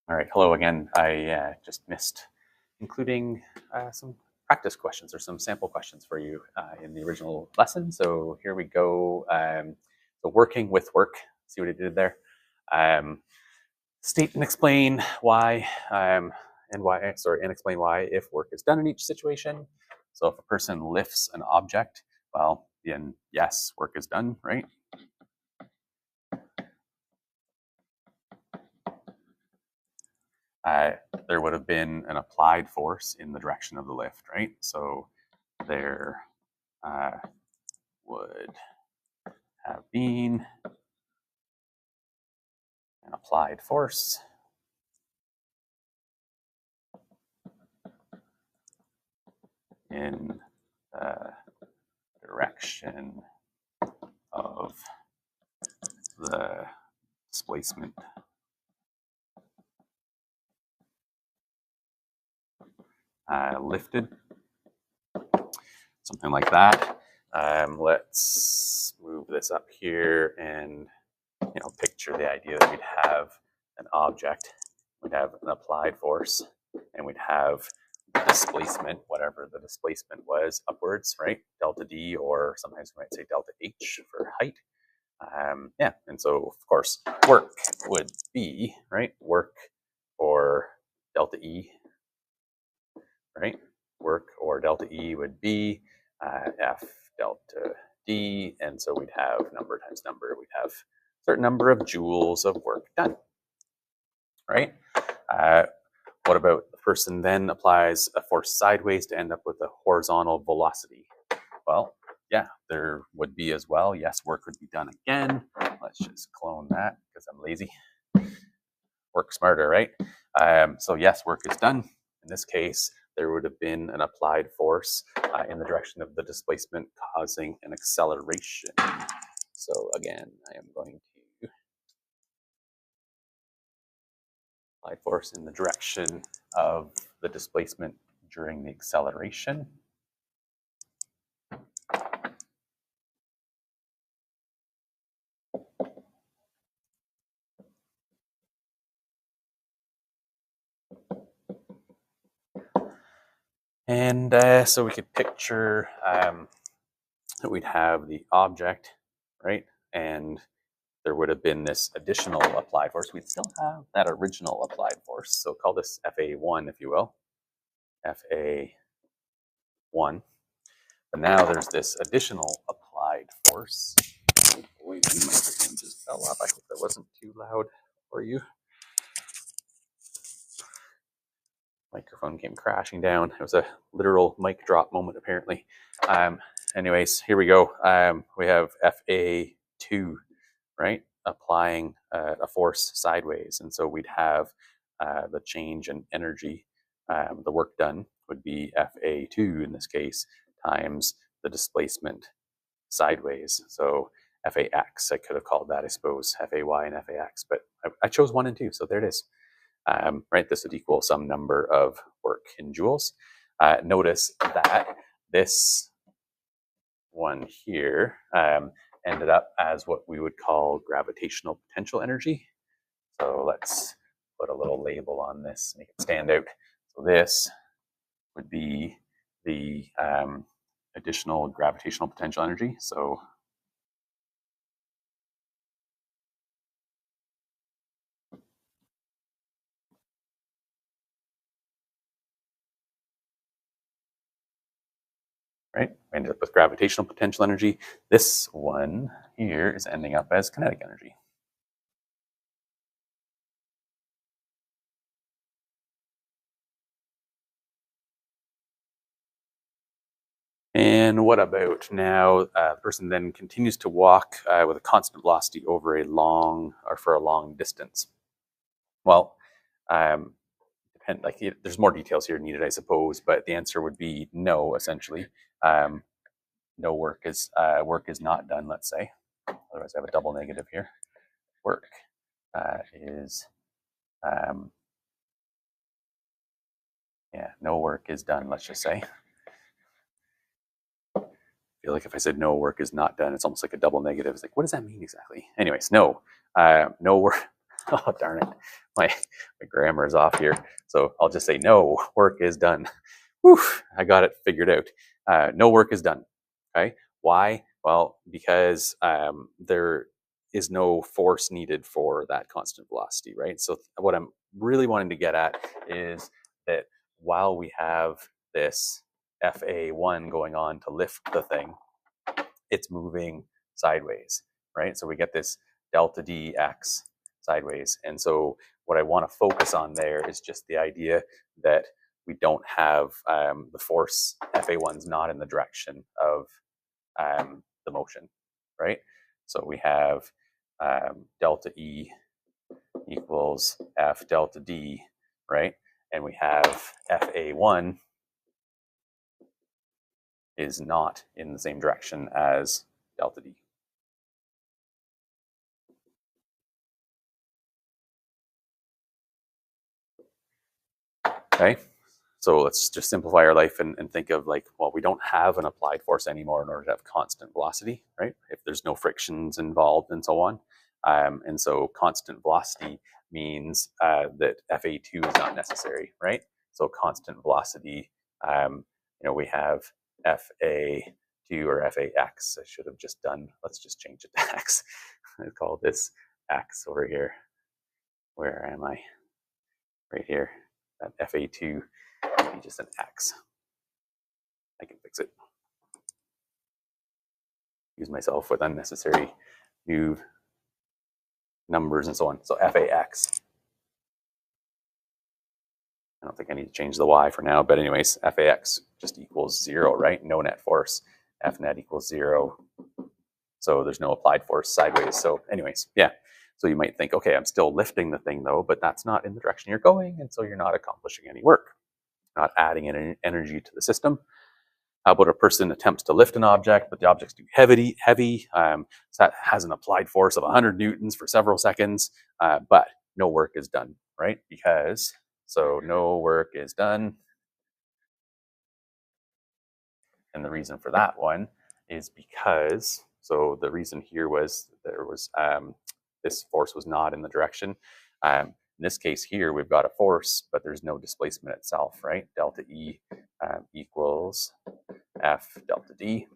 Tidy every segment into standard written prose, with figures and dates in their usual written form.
All right, hello again. I just missed including some practice questions or some sample questions for you in the original lesson. So here we go. So working with work, see what I did there. State and explain why, and explain why if work is done in each situation. So if a person lifts an object, well, then yes, work is done, right? There would have been an applied force in the direction of the lift, right? So there would have been an applied force in the direction of the displacement. Lifted, something like that. Let's move this up here and picture the idea that we'd have an object, we'd have an applied force, and we'd have displacement, whatever the displacement was, upwards, right? Delta D, or sometimes we might say delta H for height. Yeah, and so of course work would be, right, work or delta E, right? Work or delta E would be F delta D, and so we'd have number times number, we'd have a certain number of joules of work done, right? What about the person then applies a force sideways to end up with a horizontal velocity? Well, yeah, there would be as well. Yes, work would be done again. Let's just clone that because I'm lazy. Work smarter, right? So yes, work is done. In this case, there would have been an applied force in the direction of the displacement causing an acceleration. So again, I am going to applied force in the direction of the displacement during the acceleration. And so we could picture that we'd have the object, right? And there would have been this additional applied force. We'd still have that original applied force. So call this FA1, if you will. FA1. But now there's this additional applied force. Oh boy, my microphone just fell off. I hope that wasn't too loud for you. Microphone came crashing down. It was a literal mic drop moment, apparently. Anyways, here we go. We have FA2, right? Applying a force sideways. And so we'd have the change in energy. The work done would be FA2 in this case times the displacement sideways. So FAX, I could have called that, I suppose, FAY and FAX, but I chose 1 and 2, so there it is. Right, this would equal some number of work in joules. Notice that this one here ended up as what we would call gravitational potential energy. So let's put a little label on this, make it stand out. So this would be the additional gravitational potential energy. So right, we ended up with gravitational potential energy. This one here is ending up as kinetic energy. And what about now? The person then continues to walk with a constant velocity over a long or for a long distance. Well, there's more details here needed, I suppose, but the answer would be no. Essentially, no work is not done. Let's say, otherwise I have a double negative here. Work is no work is done. Let's just say. I feel like if I said no work is not done, it's almost like a double negative. It's like, what does that mean exactly? Anyways, no work. Oh, darn it. My grammar is off here. So I'll just say no work is done. Whew, I got it figured out. No work is done. Okay. Why? Well, because there is no force needed for that constant velocity, right? So what I'm really wanting to get at is that while we have this FA1 going on to lift the thing, it's moving sideways, right? So we get this delta dx sideways. And so what I want to focus on there is just the idea that we don't have the force FA1's not in the direction of the motion, right? So we have delta E equals F delta D, right? And we have FA1 is not in the same direction as delta D. Okay, so let's just simplify our life and think of like, well, we don't have an applied force anymore in order to have constant velocity, right? If there's no frictions involved and so on. And so constant velocity means that FA2 is not necessary, right? So constant velocity, we have FA2 or FAX. I should have just done, let's just change it to X. I call this X over here. Where am I? Right here. That FA2 would be just an X. I can fix it. Use myself with unnecessary new numbers and so on. So FAX. I don't think I need to change the Y for now, but anyways, FAX just equals 0, right? No net force. F net equals 0. So there's no applied force sideways. So anyways, yeah. So you might think, okay, I'm still lifting the thing though, but that's not in the direction you're going. And so you're not accomplishing any work, not adding any energy to the system. How about a person attempts to lift an object, but the object's too heavy, so that has an applied force of 100 newtons for several seconds, but no work is done, right? Because, so no work is done. And the reason for that one is because, so the reason here was there was, this force was not in the direction. In this case here, we've got a force, but there's no displacement itself, right? Delta E equals F delta D,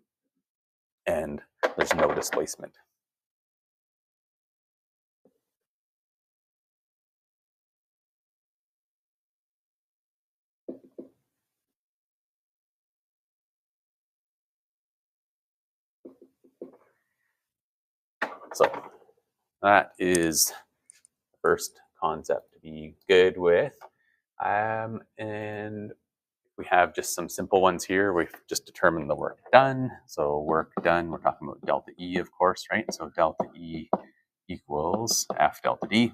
and there's no displacement. So that is the first concept to be good with. And we have just some simple ones here. We've just determined the work done. So work done, we're talking about delta E, of course, right? So delta E equals F delta D.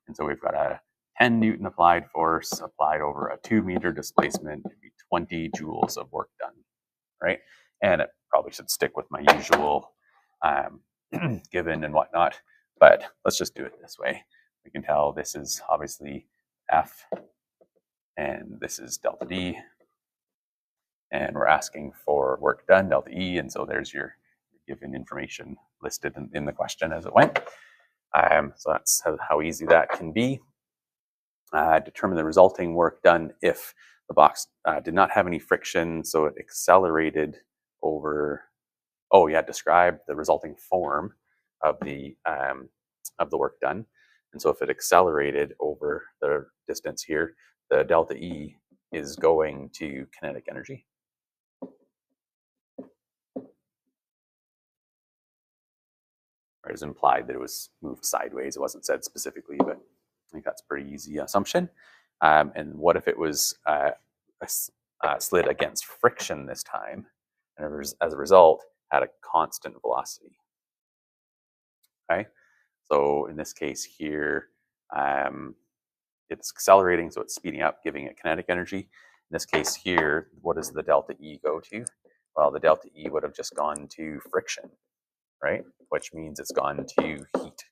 And so we've got a 10 Newton applied force applied over a 2-meter displacement, it'd be 20 joules of work done, right? And it probably should stick with my usual given and whatnot, but let's just do it this way. We can tell this is obviously F and this is delta D, and we're asking for work done, delta E, and so there's your given information listed in the question as it went. So that's how easy that can be. Determine the resulting work done if the box did not have any friction, so it accelerated over, describe the resulting form of the work done. And so if it accelerated over the distance here, the delta E is going to kinetic energy. It was implied that it was moved sideways. It wasn't said specifically, but I think that's a pretty easy assumption. And what if it was slid against friction this time, and as a result had a constant velocity? Okay, so in this case here, it's accelerating, so it's speeding up, giving it kinetic energy. In this case here, what does the delta E go to? Well, the delta E would have just gone to friction, right? Which means it's gone to heat.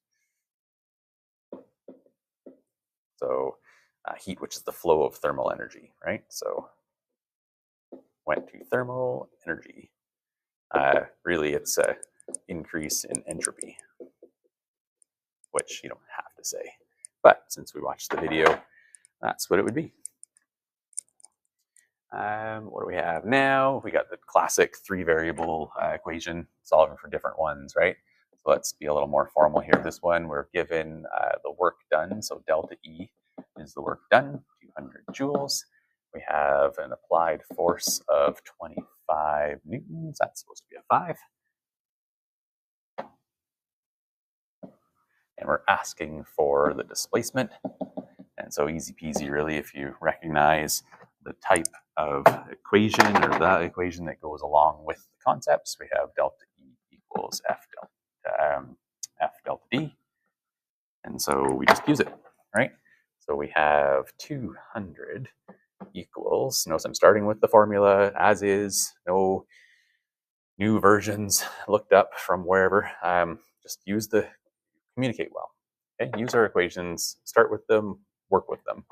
So heat, which is the flow of thermal energy, right? So went to thermal energy. Really, it's an increase in entropy. which you don't have to say. But since we watched the video, that's what it would be. What do we have now? We got the classic 3-variable equation, solving for different ones, right? So let's be a little more formal here. This one, we're given the work done. So delta E is the work done, 200 joules. We have an applied force of 25 newtons. That's supposed to be a 5. And we're asking for the displacement. And so easy peasy, really, if you recognize the type of equation or the equation that goes along with the concepts, we have delta E equals F delta D. And so we just use it, right? So we have 200 equals, notice I'm starting with the formula as is, no new versions looked up from wherever. Just communicate well. Okay, use our equations, start with them, work with them.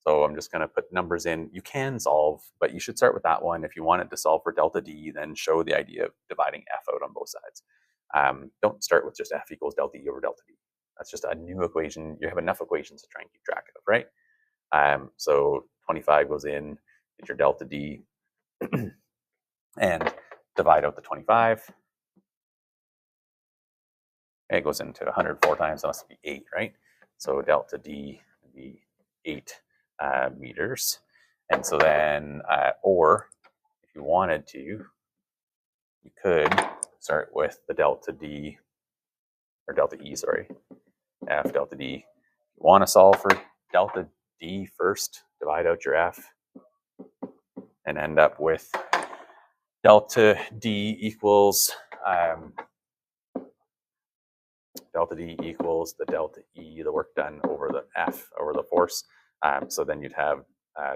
So I'm just going to put numbers in. You can solve, but you should start with that one. If you wanted to solve for delta D, then show the idea of dividing F out on both sides. Don't start with just F equals delta E over delta D. That's just a new equation. You have enough equations to try and keep track of, right? So 25 goes in, get your delta D, and divide out the 25. It goes into 104 times, so it must be 8, right? So delta D would be 8 meters. And so then, or if you wanted to, you could start with the delta D, or delta E, sorry, F delta D. If you want to solve for delta D first, divide out your F, and end up with delta D equals the delta E, the work done, over the F, over the force. So then you'd have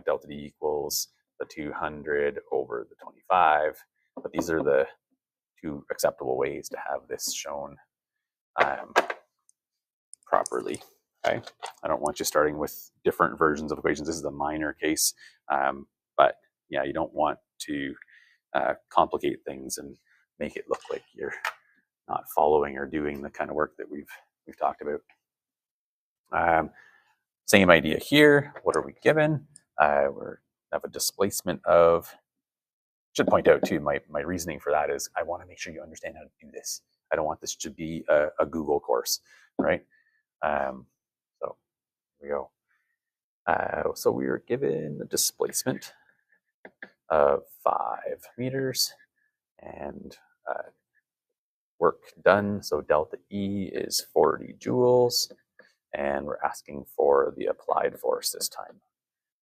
delta D equals the 200 over the 25. But these are the two acceptable ways to have this shown properly. Okay, I don't want you starting with different versions of equations. This is a minor case, but yeah, you don't want to complicate things and make it look like you're not following or doing the kind of work that we've talked about. Same idea here. What are we given? We have a displacement of. Should point out too, my reasoning for that is I want to make sure you understand how to do this. I don't want this to be a Google course, right? So here we go. So we were given a displacement of 5 meters and work done. So delta E is 40 joules, and we're asking for the applied force this time.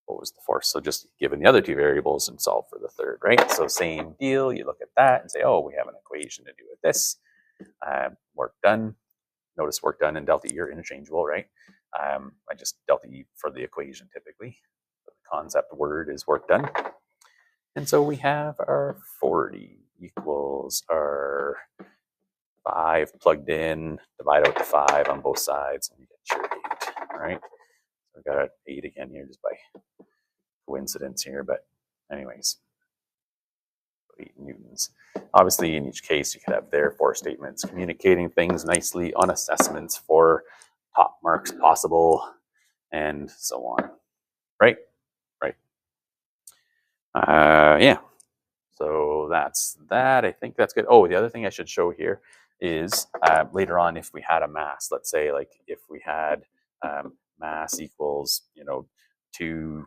What was the force? So just given the other two variables and solve for the third, right? So same deal. You look at that and say, oh, we have an equation to do with this. Work done. Notice work done and delta E are interchangeable, right? I just delta E for the equation typically. The concept word is work done. And so we have our 40 equals our 5 plugged in, divide out the 5 on both sides, and you get your 8, right? So we've got an 8 again here just by coincidence here, but anyways, 8 newtons. Obviously, in each case, you could have therefore statements communicating things nicely on assessments for top marks possible, and so on. Right? Right. Yeah. So that's that. I think that's good. Oh, the other thing I should show here is later on, if we had a mass, let's say like if we had mass equals, 2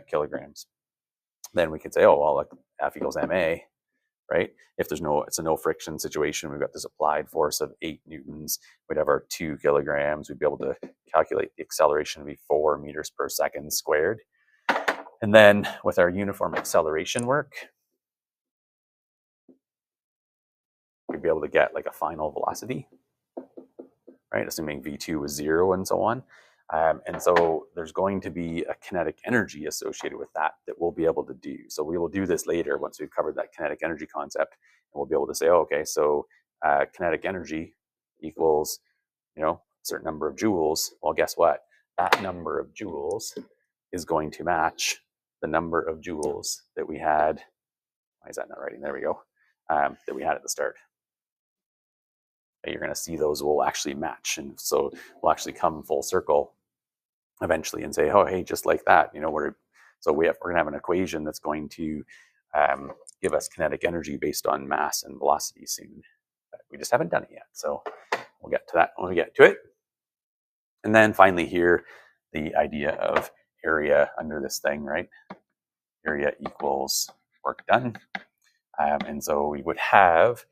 kilograms, then we could say, oh, well, like F equals ma, right? If it's a no friction situation, we've got this applied force of 8 newtons, we'd have our 2 kilograms, we'd be able to calculate the acceleration to be 4 meters per second squared. And then with our uniform acceleration work, we'd be able to get like a final velocity, right? Assuming V2 was 0 and so on. And so there's going to be a kinetic energy associated with that we'll be able to do. So we will do this later once we've covered that kinetic energy concept, and we'll be able to say, oh, okay, so kinetic energy equals, a certain number of joules. Well, guess what? That number of joules is going to match the number of joules that we had. Why is that not writing? There we go. That we had at the start. you're going to see those will actually match. And so we'll actually come full circle eventually and say, oh, hey, just like that, we're going to have an equation that's going to give us kinetic energy based on mass and velocity soon. But we just haven't done it yet. So we'll get to that when we get to it. And then finally here, the idea of area under this thing, right? Area equals work done. And so we would have,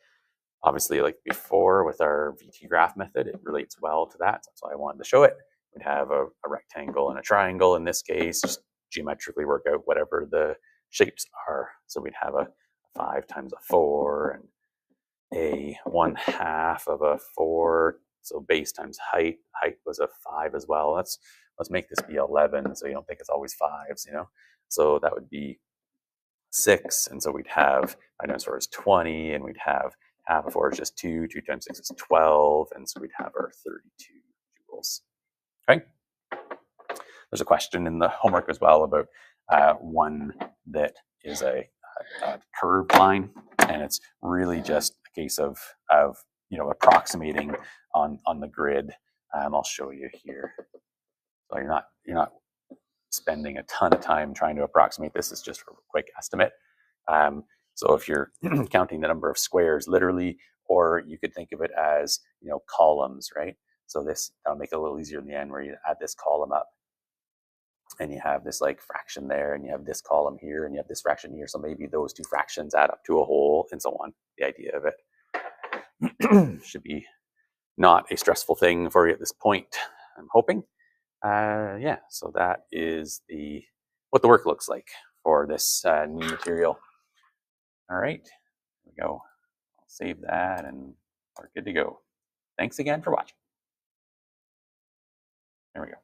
obviously, like before with our VT graph method, it relates well to that. That's why I wanted to show it. We'd have a rectangle and a triangle in this case, just geometrically work out whatever the shapes are. So we'd have a 5 times a 4 and a 1/2 of a 4. So base times height. Height was a 5 as well. Let's make this be 11 so you don't think it's always 5s, So that would be 6. And so we'd have, I know, sort of 20, and we'd have half of 4 is just 2. 2 times 6 is 12. And so we'd have our 32 joules. Okay. There's a question in the homework as well about one that is a curved line, and it's really just a case of approximating on the grid. I'll show you here. So you're not spending a ton of time trying to approximate this. It's just a quick estimate. So if you're counting the number of squares literally, or you could think of it as columns, right? So that'll make it a little easier in the end, where you add this column up, and you have this like fraction there, and you have this column here, and you have this fraction here. So maybe those two fractions add up to a whole, and so on. The idea of it should be not a stressful thing for you at this point, I'm hoping. Yeah, so that is what the work looks like for this new material. All right, here we go. I'll save that, and we're good to go. Thanks again for watching. There we go.